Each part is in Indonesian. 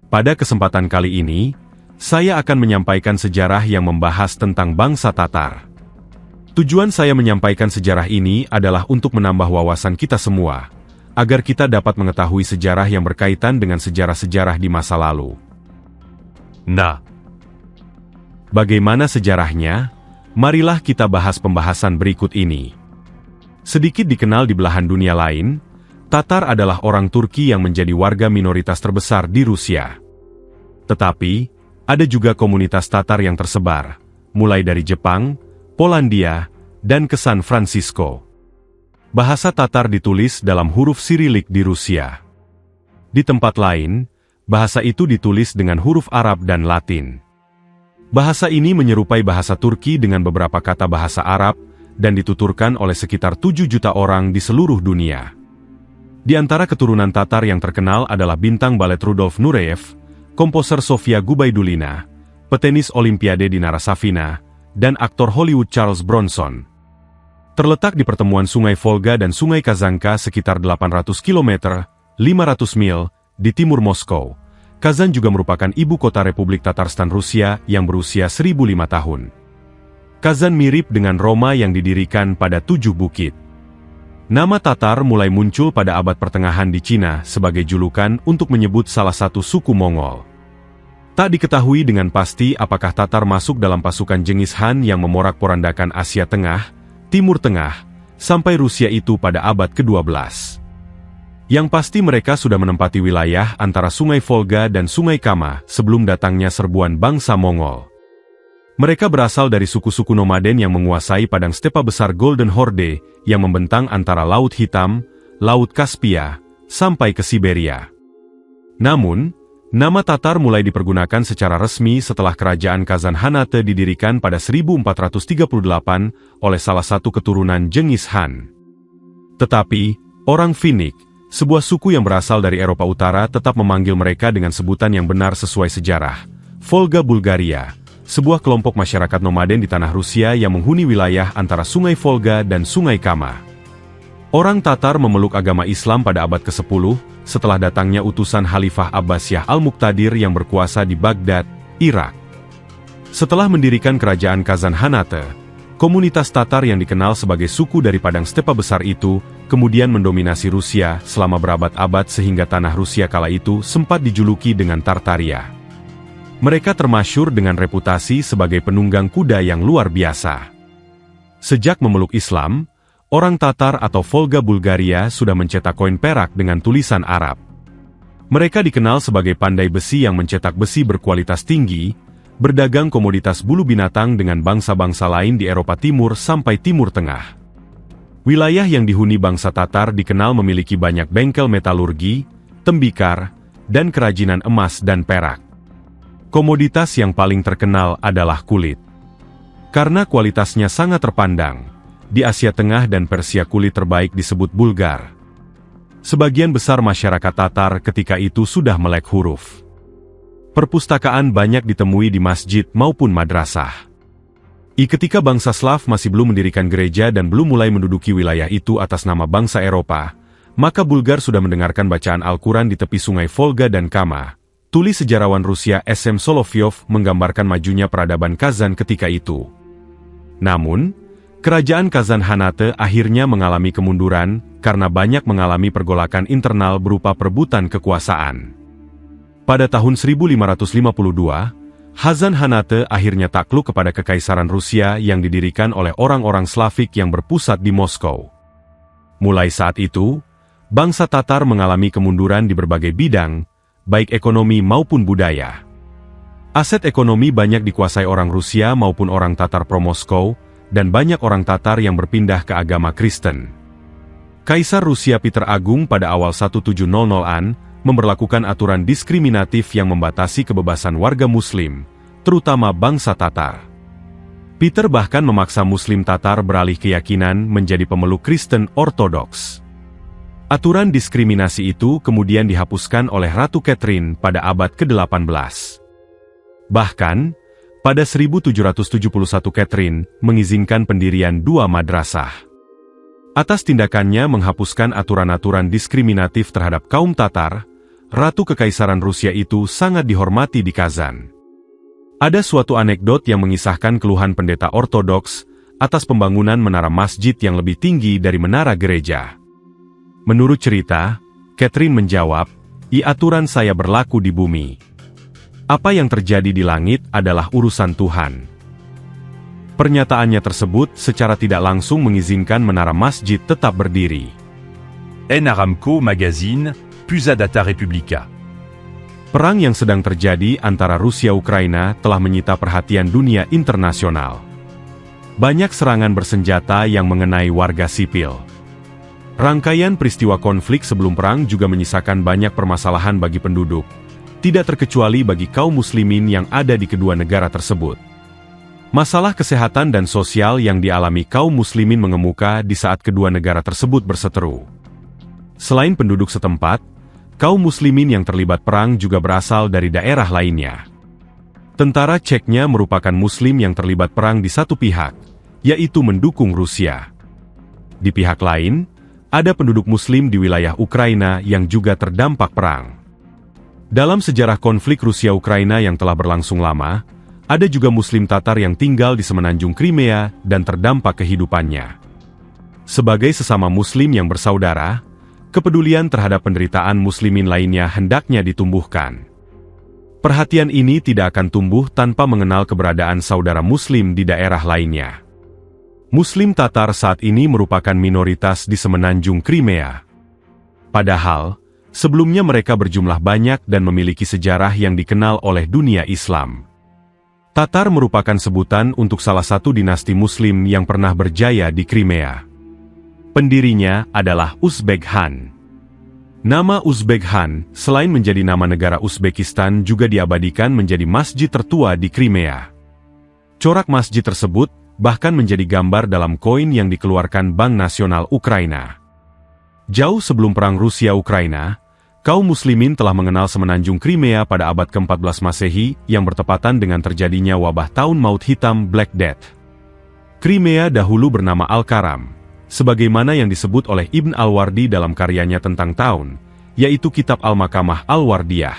Pada kesempatan kali ini, saya akan menyampaikan sejarah yang membahas tentang bangsa Tatar. Tujuan saya menyampaikan sejarah ini adalah untuk menambah wawasan kita semua, agar kita dapat mengetahui sejarah yang berkaitan dengan sejarah-sejarah di masa lalu. Nah, bagaimana sejarahnya? Marilah kita bahas pembahasan berikut ini. Sedikit dikenal di belahan dunia lain, Tatar adalah orang Turki yang menjadi warga minoritas terbesar di Rusia. Tetapi, ada juga komunitas Tatar yang tersebar, mulai dari Jepang, Polandia, dan ke San Francisco. Bahasa Tatar ditulis dalam huruf Sirilik di Rusia. Di tempat lain, bahasa itu ditulis dengan huruf Arab dan Latin. Bahasa ini menyerupai bahasa Turki dengan beberapa kata bahasa Arab, dan dituturkan oleh sekitar 7 juta orang di seluruh dunia. Di antara keturunan Tatar yang terkenal adalah bintang balet Rudolf Nureyev, komposer Sofia Gubaidulina, petenis Olimpiade Dinara Safina, dan aktor Hollywood Charles Bronson. Terletak di pertemuan Sungai Volga dan Sungai Kazanka sekitar 800 km, 500 mil, di timur Moskow. Kazan juga merupakan ibu kota Republik Tatarstan Rusia yang berusia 1005 tahun. Kazan mirip dengan Roma yang didirikan pada 7 bukit. Nama Tatar mulai muncul pada abad pertengahan di Cina sebagai julukan untuk menyebut salah satu suku Mongol. Tak diketahui dengan pasti apakah Tatar masuk dalam pasukan Genghis Khan yang memorak-porandakan Asia Tengah, Timur Tengah, sampai Rusia itu pada abad ke-12. Yang pasti mereka sudah menempati wilayah antara Sungai Volga dan Sungai Kama sebelum datangnya serbuan bangsa Mongol. Mereka berasal dari suku-suku nomaden yang menguasai padang stepa besar Golden Horde yang membentang antara Laut Hitam, Laut Kaspia, sampai ke Siberia. Namun, nama Tatar mulai dipergunakan secara resmi setelah kerajaan Kazan Hanate didirikan pada 1438 oleh salah satu keturunan Genghis Khan. Tetapi, orang Finnik, sebuah suku yang berasal dari Eropa Utara tetap memanggil mereka dengan sebutan yang benar sesuai sejarah, Volga Bulgaria, sebuah kelompok masyarakat nomaden di tanah Rusia yang menghuni wilayah antara Sungai Volga dan Sungai Kama. Orang Tatar memeluk agama Islam pada abad ke-10, setelah datangnya utusan Khalifah Abbasiyah Al-Muqtadir yang berkuasa di Baghdad, Irak. Setelah mendirikan kerajaan Kazan Hanate, komunitas Tatar yang dikenal sebagai suku dari padang stepa besar itu, kemudian mendominasi Rusia selama berabad-abad sehingga tanah Rusia kala itu sempat dijuluki dengan Tartaria. Mereka termasyhur dengan reputasi sebagai penunggang kuda yang luar biasa. Sejak memeluk Islam, orang Tatar atau Volga Bulgaria sudah mencetak koin perak dengan tulisan Arab. Mereka dikenal sebagai pandai besi yang mencetak besi berkualitas tinggi, berdagang komoditas bulu binatang dengan bangsa-bangsa lain di Eropa Timur sampai Timur Tengah. Wilayah yang dihuni bangsa Tatar dikenal memiliki banyak bengkel metalurgi, tembikar, dan kerajinan emas dan perak. Komoditas yang paling terkenal adalah kulit. Karena kualitasnya sangat terpandang, di Asia Tengah dan Persia kulit terbaik disebut Bulgar. Sebagian besar masyarakat Tatar ketika itu sudah melek huruf. Perpustakaan banyak ditemui di masjid maupun madrasah. Ketika bangsa Slav masih belum mendirikan gereja dan belum mulai menduduki wilayah itu atas nama bangsa Eropa, maka Bulgar sudah mendengarkan bacaan Al-Quran di tepi Sungai Volga dan Kama. Tulis sejarawan Rusia S.M. Solovyov menggambarkan majunya peradaban Kazan ketika itu. Namun, kerajaan Kazan Hanate akhirnya mengalami kemunduran karena banyak mengalami pergolakan internal berupa perebutan kekuasaan. Pada tahun 1552, Kazan Hanate akhirnya takluk kepada Kekaisaran Rusia yang didirikan oleh orang-orang Slavik yang berpusat di Moskow. Mulai saat itu, bangsa Tatar mengalami kemunduran di berbagai bidang, baik ekonomi maupun budaya. Aset ekonomi banyak dikuasai orang Rusia maupun orang Tatar pro-Moskow, dan banyak orang Tatar yang berpindah ke agama Kristen. Kaisar Rusia Peter Agung pada awal 1700-an memberlakukan aturan diskriminatif yang membatasi kebebasan warga Muslim, terutama bangsa Tatar. Peter bahkan memaksa Muslim Tatar beralih keyakinan menjadi pemeluk Kristen Ortodoks. Aturan diskriminasi itu kemudian dihapuskan oleh Ratu Catherine pada abad ke-18. Bahkan, pada 1771 Catherine mengizinkan pendirian 2 madrasah. Atas tindakannya menghapuskan aturan-aturan diskriminatif terhadap kaum Tatar, Ratu Kekaisaran Rusia itu sangat dihormati di Kazan. Ada suatu anekdot yang mengisahkan keluhan pendeta ortodoks atas pembangunan menara masjid yang lebih tinggi dari menara gereja. Menurut cerita, Catherine menjawab, aturan saya berlaku di bumi. Apa yang terjadi di langit adalah urusan Tuhan." Pernyataannya tersebut secara tidak langsung mengizinkan menara masjid tetap berdiri. N. Aramco Magazine, Pusa Data Republica. Perang yang sedang terjadi antara Rusia-Ukraina telah menyita perhatian dunia internasional. Banyak serangan bersenjata yang mengenai warga sipil. Rangkaian peristiwa konflik sebelum perang juga menyisakan banyak permasalahan bagi penduduk, tidak terkecuali bagi kaum muslimin yang ada di kedua negara tersebut. Masalah kesehatan dan sosial yang dialami kaum muslimin mengemuka di saat kedua negara tersebut berseteru. Selain penduduk setempat, kaum muslimin yang terlibat perang juga berasal dari daerah lainnya. Tentara Ceknya merupakan muslim yang terlibat perang di satu pihak, yaitu mendukung Rusia. Di pihak lain, ada penduduk muslim di wilayah Ukraina yang juga terdampak perang. Dalam sejarah konflik Rusia-Ukraina yang telah berlangsung lama, ada juga muslim Tatar yang tinggal di semenanjung Crimea dan terdampak kehidupannya. Sebagai sesama muslim yang bersaudara, kepedulian terhadap penderitaan muslimin lainnya hendaknya ditumbuhkan. Perhatian ini tidak akan tumbuh tanpa mengenal keberadaan saudara muslim di daerah lainnya. Muslim Tatar saat ini merupakan minoritas di semenanjung Crimea. Padahal, sebelumnya mereka berjumlah banyak dan memiliki sejarah yang dikenal oleh dunia Islam. Tatar merupakan sebutan untuk salah satu dinasti muslim yang pernah berjaya di Crimea. Pendirinya adalah Uzbek Han. Nama Uzbek Han, selain menjadi nama negara Uzbekistan, juga diabadikan menjadi masjid tertua di Crimea. Corak masjid tersebut bahkan menjadi gambar dalam koin yang dikeluarkan Bank Nasional Ukraina. Jauh sebelum perang Rusia-Ukraina, kaum muslimin telah mengenal semenanjung Crimea pada abad ke-14 Masehi yang bertepatan dengan terjadinya wabah tahun maut hitam Black Death. Crimea dahulu bernama Al-Karam, sebagaimana yang disebut oleh Ibn Al-Wardi dalam karyanya tentang tahun, yaitu Kitab Al-Makamah Al-Wardiyah.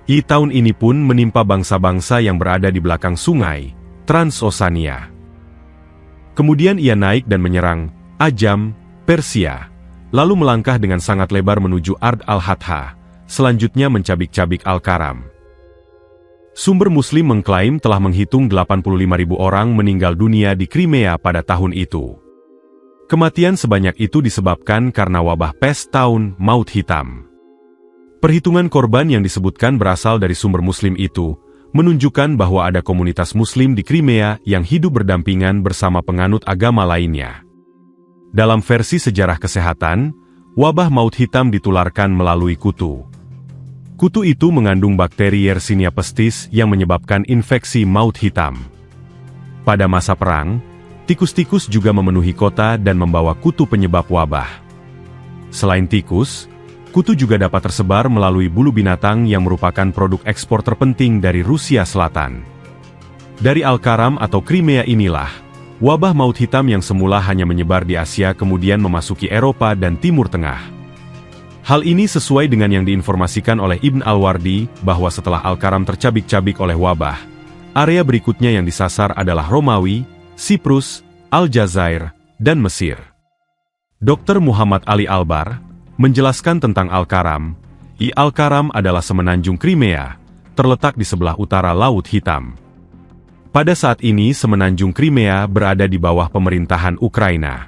Tahun ini pun menimpa bangsa-bangsa yang berada di belakang sungai, Transoxania. Kemudian ia naik dan menyerang Ajam, Persia, lalu melangkah dengan sangat lebar menuju Ard al-Hatha, selanjutnya mencabik-cabik Al-Karam. Sumber Muslim mengklaim telah menghitung 85.000 orang meninggal dunia di Crimea pada tahun itu. Kematian sebanyak itu disebabkan karena wabah pes tahun maut hitam. Perhitungan korban yang disebutkan berasal dari sumber Muslim itu, menunjukkan bahwa ada komunitas Muslim di Crimea yang hidup berdampingan bersama penganut agama lainnya. Dalam versi sejarah kesehatan, wabah maut hitam ditularkan melalui kutu. Kutu itu mengandung bakteri Yersinia pestis yang menyebabkan infeksi maut hitam. Pada masa perang, tikus-tikus juga memenuhi kota dan membawa kutu penyebab wabah. Selain tikus, kutu juga dapat tersebar melalui bulu binatang yang merupakan produk ekspor terpenting dari Rusia Selatan. Dari Al-Karam atau Crimea inilah, wabah maut hitam yang semula hanya menyebar di Asia kemudian memasuki Eropa dan Timur Tengah. Hal ini sesuai dengan yang diinformasikan oleh Ibn Al-Wardi bahwa setelah Al-Karam tercabik-cabik oleh wabah, area berikutnya yang disasar adalah Romawi, Siprus, Aljazair, dan Mesir. Dr. Muhammad Ali Albar menjelaskan tentang Al-Karam. Al-Karam adalah semenanjung Crimea, terletak di sebelah utara Laut Hitam. Pada saat ini semenanjung Crimea berada di bawah pemerintahan Ukraina.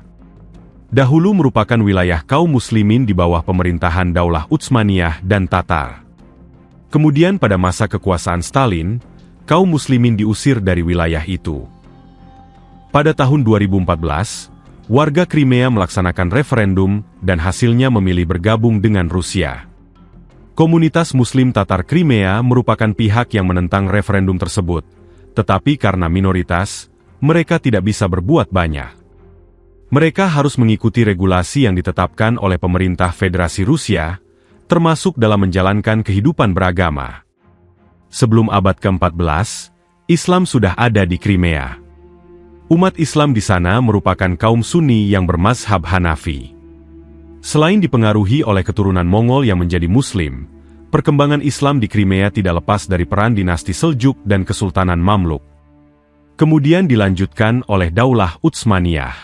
Dahulu merupakan wilayah kaum muslimin di bawah pemerintahan Daulah Utsmaniyah dan Tatar. Kemudian pada masa kekuasaan Stalin, kaum muslimin diusir dari wilayah itu. Pada tahun 2014, warga Crimea melaksanakan referendum dan hasilnya memilih bergabung dengan Rusia. Komunitas Muslim Tatar Crimea merupakan pihak yang menentang referendum tersebut, tetapi karena minoritas, mereka tidak bisa berbuat banyak. Mereka harus mengikuti regulasi yang ditetapkan oleh pemerintah Federasi Rusia, termasuk dalam menjalankan kehidupan beragama. Sebelum abad ke-14, Islam sudah ada di Crimea. Umat Islam di sana merupakan kaum Sunni yang bermazhab Hanafi. Selain dipengaruhi oleh keturunan Mongol yang menjadi Muslim, perkembangan Islam di Crimea tidak lepas dari peran dinasti Seljuk dan Kesultanan Mamluk. Kemudian dilanjutkan oleh Daulah Utsmaniyah.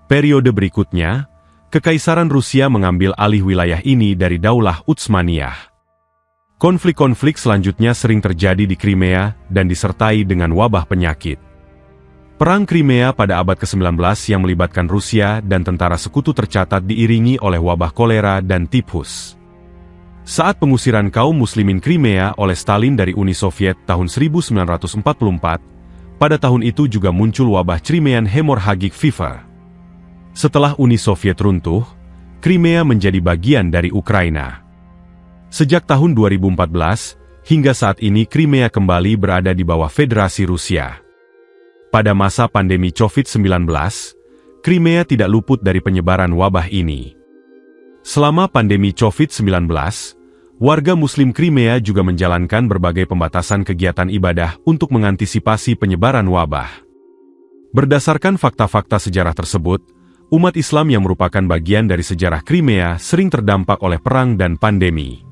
Periode berikutnya, Kekaisaran Rusia mengambil alih wilayah ini dari Daulah Utsmaniyah. Konflik-konflik selanjutnya sering terjadi di Crimea dan disertai dengan wabah penyakit. Perang Crimea pada abad ke-19 yang melibatkan Rusia dan tentara sekutu tercatat diiringi oleh wabah kolera dan tipus. Saat pengusiran kaum muslimin Crimea oleh Stalin dari Uni Soviet tahun 1944, pada tahun itu juga muncul wabah Crimean Hemorrhagic Fever. Setelah Uni Soviet runtuh, Crimea menjadi bagian dari Ukraina. Sejak tahun 2014, hingga saat ini Crimea kembali berada di bawah Federasi Rusia. Pada masa pandemi COVID-19, Crimea tidak luput dari penyebaran wabah ini. Selama pandemi COVID-19, warga Muslim Crimea juga menjalankan berbagai pembatasan kegiatan ibadah untuk mengantisipasi penyebaran wabah. Berdasarkan fakta-fakta sejarah tersebut, umat Islam yang merupakan bagian dari sejarah Crimea sering terdampak oleh perang dan pandemi.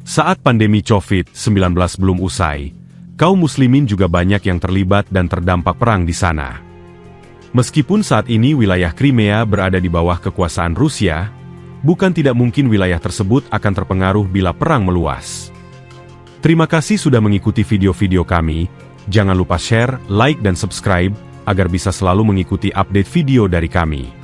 Saat pandemi COVID-19 belum usai, kaum muslimin juga banyak yang terlibat dan terdampak perang di sana. Meskipun saat ini wilayah Crimea berada di bawah kekuasaan Rusia, bukan tidak mungkin wilayah tersebut akan terpengaruh bila perang meluas. Terima kasih sudah mengikuti video-video kami. Jangan lupa share, like, dan subscribe, agar bisa selalu mengikuti update video dari kami.